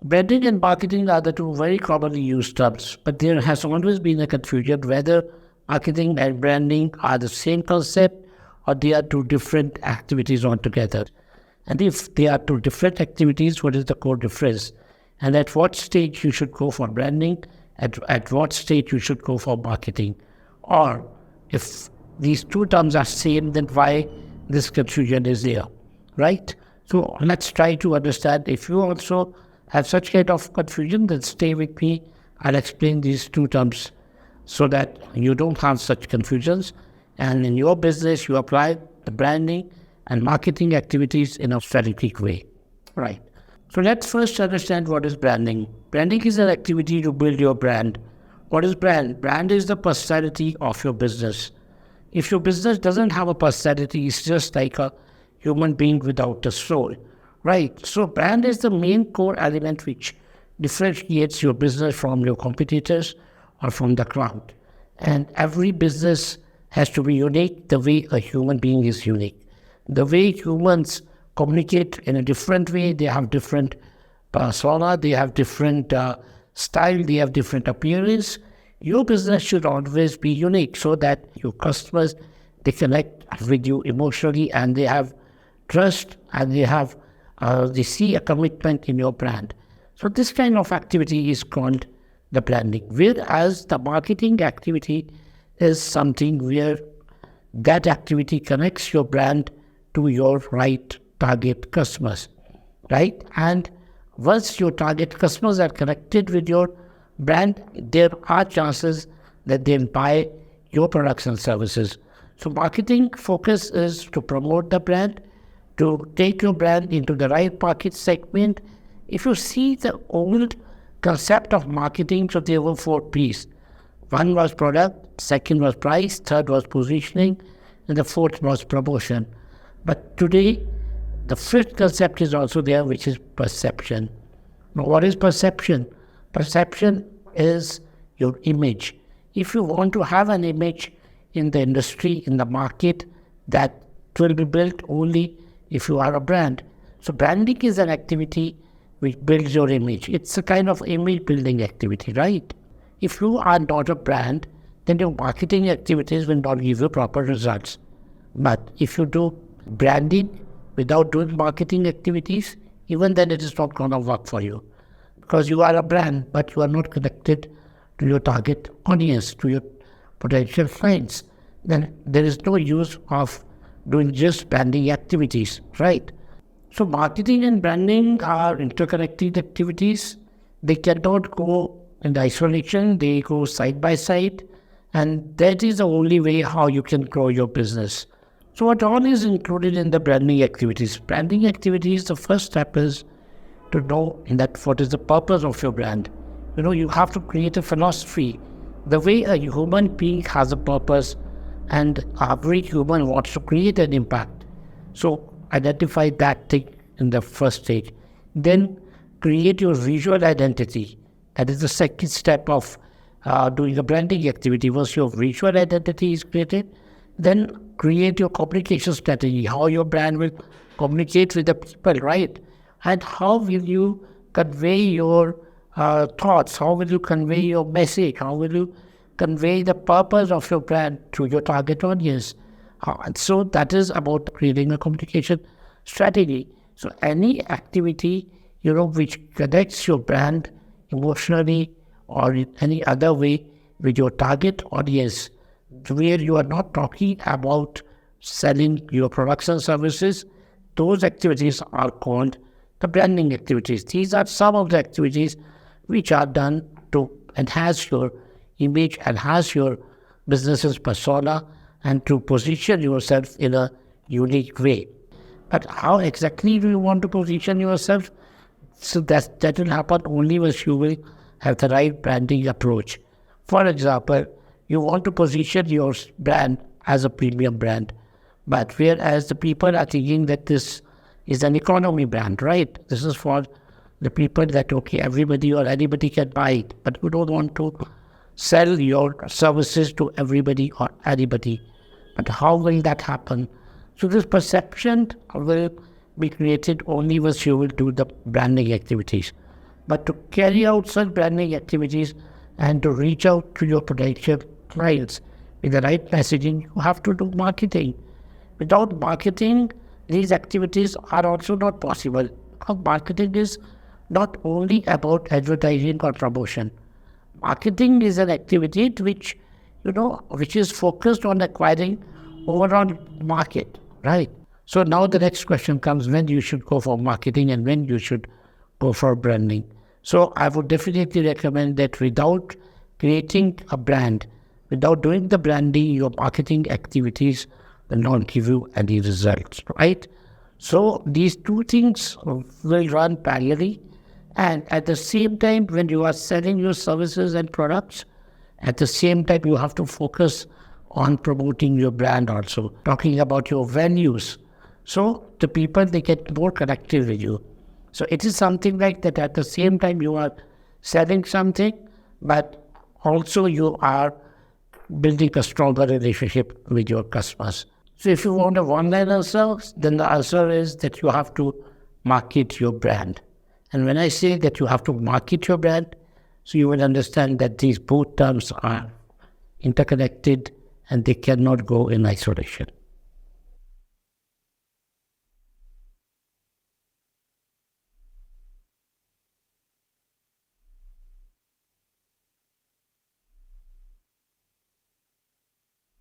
Branding and marketing are the two very commonly used terms, but there has always been a confusion whether marketing and branding are the same concept or they are two different activities altogether. And if they are two different activities, what is the core difference? And at what stage you should go for branding, at what stage you should go for marketing? Or if these two terms are same, then why this confusion is there, right? So let's try to understand. If you also have such kind of confusion, then stay with me. I'll explain these two terms so that you don't have such confusions. And in your business, you apply the branding and marketing activities in a strategic way, right? So let's first understand what is branding. Branding is an activity to build your brand. What is brand? Brand is the personality of your business. If your business doesn't have a personality, it's just like a human being without a soul, right? So brand is the main core element which differentiates your business from your competitors or from the crowd. And every business has to be unique the way a human being is unique. The way humans communicate in a different way, they have different persona, they have different style, they have different appearance. Your business should always be unique so that your customers, they connect with you emotionally and they have trust and they see a commitment in your brand. So this kind of activity is called the branding. Whereas the marketing activity is something where that activity connects your brand to your right target customers, right? And once your target customers are connected with your brand, there are chances that they'll buy your products and services. So marketing focus is to promote the brand, to take your brand into the right market segment. If you see the old concept of marketing, so there were 4 P's. One was product, second was price, third was positioning, and the fourth was promotion. But today, the fifth concept is also there, which is perception. Now, what is perception? Perception is your image. If you want to have an image in the industry, in the market, that will be built only if you are a brand. So branding is an activity which builds your image. It's a kind of image building activity, right? If you are not a brand, then your marketing activities will not give you proper results. But if you do branding without doing marketing activities, even then it is not going to work for you. Because you are a brand, but you are not connected to your target audience, to your potential clients. Then there is no use of doing just branding activities, right? So marketing and branding are interconnected activities. They cannot go in isolation, they go side by side. And that is the only way how you can grow your business. So what all is included in the branding activities? Branding activities, the first step is to know that what is the purpose of your brand. You have to create a philosophy. The way a human being has a purpose and every human wants to create an impact. So identify that thing in the first stage. Then create your visual identity. That is the second step of doing a branding activity. Once your visual identity is created, then create your communication strategy, how your brand will communicate with the people, right? And how will you convey your thoughts? How will you convey your message? How will you convey the purpose of your brand to your target audience? And so that is about creating a communication strategy. So any activity, which connects your brand emotionally or in any other way with your target audience, where you are not talking about selling your products and services, those activities are called the branding activities. These are some of the activities which are done to enhance your image, enhance your business's persona, and to position yourself in a unique way. But how exactly do you want to position yourself? So that will happen only once you will have the right branding approach. For example, you want to position your brand as a premium brand, but whereas the people are thinking that this is an economy brand, right? This is for the people that, okay, everybody or anybody can buy it, but you don't want to sell your services to everybody or anybody. But how will that happen? So this perception will be created only once you will do the branding activities. But to carry out such branding activities and to reach out to your potential clients with the right messaging, you have to do marketing. Without marketing, these activities are also not possible. Because marketing is not only about advertising or promotion. Marketing is an activity which is focused on acquiring overall market, right? So now the next question comes, when you should go for marketing and when you should go for branding. So I would definitely recommend that without creating a brand, without doing the branding, your marketing activities will not give you any results, right? So these two things will run parallelly. And at the same time, when you are selling your services and products, at the same time, you have to focus on promoting your brand also, talking about your values. So the people, they get more connected with you. So it is something like that. At the same time, you are selling something, but also you are building a stronger relationship with your customers. So if you want a one-line answer, then the answer is that you have to market your brand. And when I say that you have to market your brand, so you will understand that these both terms are interconnected and they cannot go in isolation.